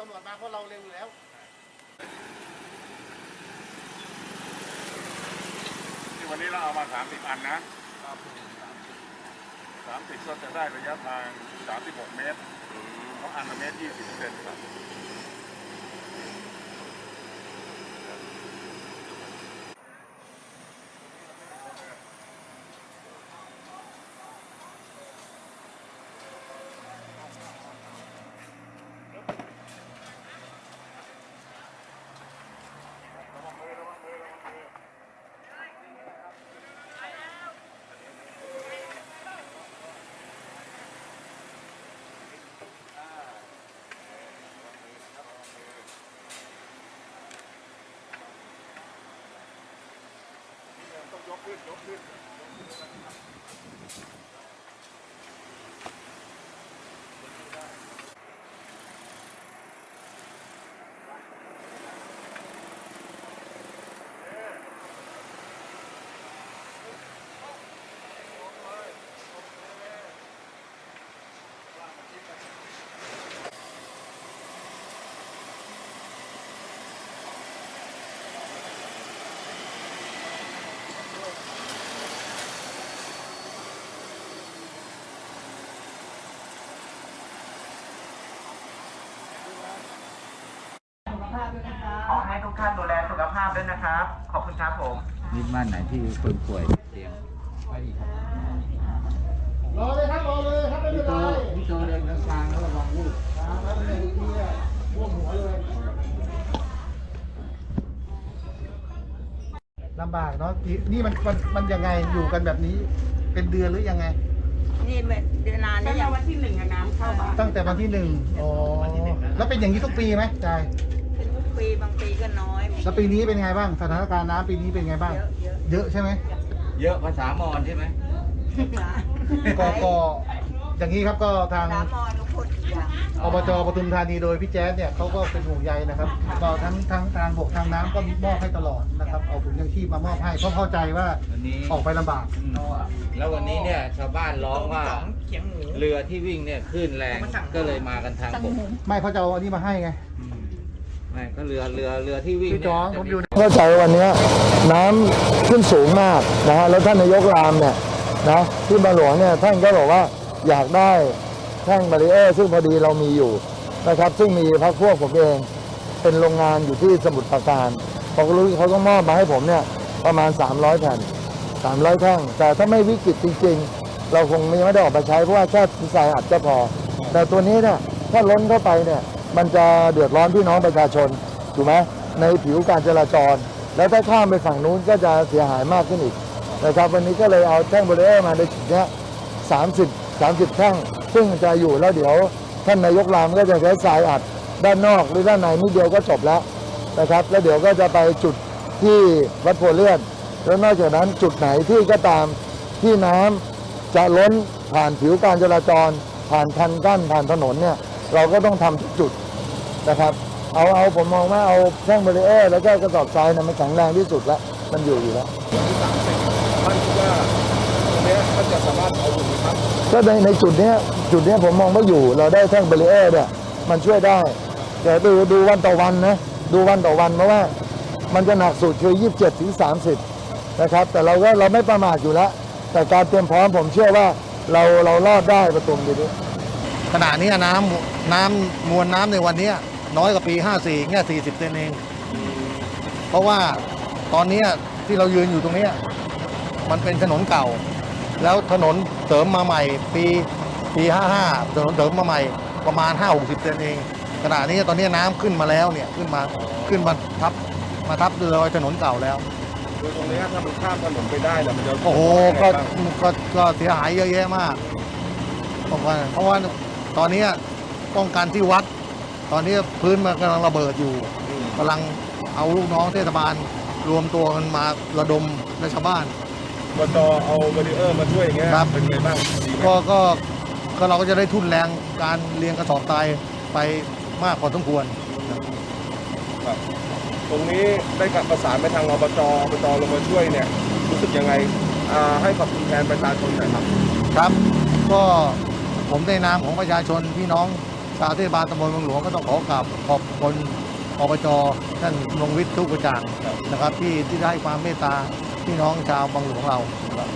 ตำรวจมาเพราะเราเร็วอยู่แล้วที่วันนี้เราเอามา30 อันนะ30ก็จะได้ระยะทาง36 เมตรเพราะอันละเมตร 20 เซนครับยกขึ้นขอให้ทุกท่านดูแลสุขภาพด้วยนะครับ ขอบคุณครับผม นี่บ้านไหนที่คนป่วยเตียงไปดีครับ รอเลยครับรอเลยครับไม่เป็นไร พี่โตเดินทางแล้วระวังวูบ แล้วเป็นอย่างนี้ร่วมหัวเลยลำบากเนาะนี่มันยังไงอยู่กันแบบนี้เป็นเดือนหรือยังไงนี่เดือนนานนี่ยังวันที่1น้ำเข้าบ้านตั้งแต่วันที่1อ๋อแล้วเป็นอย่างนี้ทุกปีไหมใช่เป็นทุกปีบางปีก็น้อย แล้วปีนี้เป็นไงบ้างสถานการณ์น้ำปีนี้เป็นไงบ้างเยอะใช่ไหม เยอะภาษามอญใช่ไหม ก็อย่างนี้ครับก็ทาง น้ำมอนุพุทธอย่าง อบจปทุมธานีโดยพี่แจ๊สเนี่ยเขาก็เป็นห่วงใยนะครับก็ทั้งทางบกทางน้ำก็มอบให้ตลอดนะครับเอาถุงยังชีพมามอบให้เพราะเข้าใจว่า วันนี้ ออกไปลำบาก แล้ววันนี้เนี่ยชาวบ้านร้องว่า เขียงหมู เรือที่วิ่งเนี่ยคลื่นแรงก็เลยมากันทางบก ไม่เขาจะเอาอันนี้มาให้ไง ไม่ก็เรือที่วิ่ง พี่จองผมอยู่ เข้าใจวันนี้น้ำขึ้นสูงมากนะฮะแล้วท่านนายกรามเนี่ยนะที่บางหลวงเนี่ยท่านก็บอกว่าอยากได้แท่งบารีเออร์ซึ่งพอดีเรามีอยู่นะครับซึ่งมีพรรคพวกผมเองเป็นโรงงานอยู่ที่สมุทรปราการพอรู้เขาก็มอบมาให้ผมเนี่ยประมาณ300 แผ่น300 แท่งแต่ถ้าไม่วิกฤตจริงๆเราคงไม่ได้ออกมาใช้เพราะว่าแค่ทรายอัดก็พอแต่ตัวนี้เนี่ยถ้าล้นเข้าไปเนี่ยมันจะเดือดร้อนพี่น้องประชาชนถูกไหมในผิวการจราจรแล้วถ้าข้ามไปฝั่งนู้นก็จะเสียหายมากขึ้นอีกนะครับวันนี้ก็เลยเอาแท่งบารีเออร์มาในจุดนี้30 แท่งซึ่งจะอยู่แล้วเดี๋ยวท่านนายกรามก็จะใช้ทรายอัดด้านนอกหรือด้านในนิดเดียวก็จบแล้วนะครับแล้วเดี๋ยวก็จะไปจุดที่วัดโพเลื่อนแล้วนอกจากนั้นจุดไหนที่ก็ตามที่น้ำจะล้นผ่านผิวการจราจรผ่านคันกั้นผ่านถนนเนี่ยเราก็ต้องทำทุกจุดนะครับเอาผมมองว่าเอาแท่งบารีเออร์แล้วก็กระสอบทรายเนี่ยมันแข็งแรงที่สุดแล้วมันอยู่แล้วท่านคิดว่าตรงนี้ท่านจะสามารถเอาอยู่ไหมครับก็ในจุดนี้ผมมองว่าอยู่เราได้แท่งบารีเออร์เนี่ยมันช่วยได้แต่ดูวันต่อวันนะดูวันต่อวันเพราะว่ามันจะหนักสุดคือ27 ถึง 30นะครับแต่เราไม่ประมาทอยู่แล้วแต่การเตรียมพร้อมผมเชื่อว่าเรารอดได้ประตูนี้ขณะนี้น้ำมวลน้ำในวันนี้น้อยกว่าปี54แค่40 เซนเองเพราะว่าตอนนี้ที่เรายืนอยู่ตรงนี้มันเป็นถนนเก่าแล้วถนนเสริมมาใหม่ปี55ถนนเสริมมาใหม่ประมาณ50-60 เซนเองขณะนี้ตอนนี้น้ำขึ้นมาแล้วเนี่ยขึ้นมาทับรอยถนนเก่าแล้วคือตรงนี้ถ้ามันข้ามถนนไปได้แต่มันจะโอ้โหก็เสียหายเยอะแยะมากเพราะว่าตอนนี้ป้องกันที่วัดตอนนี้พื้นมันกำลังระเบิดอยู่กำลังเอาลูกน้องเทศบาลรวมตัวกันมาระดมในชาวบ้านอบจเอาบารีเออร์มาช่วยอย่างเงี้ยเป็นไงบ้างก็เราก็จะได้ทุนแรงการเรียงกระสอบทรายไปมากพอสมควรครับตรงนี้ได้กลับประสานไปทางอบจลงมาช่วยเนี่ยรู้สึกยังไงให้ขอบคุณแทนประชาชนหน่อยครับครับก็ผมในนามของประชาชนพี่น้องช ทางเทศบาลตำบลบางหลวงก็ต้องขอกราบขอบคุณอบจท่านนงวิทย์ทุกประจางนะครับที่ได้ความเมตตาพี่น้องชาวบางหลวงเรา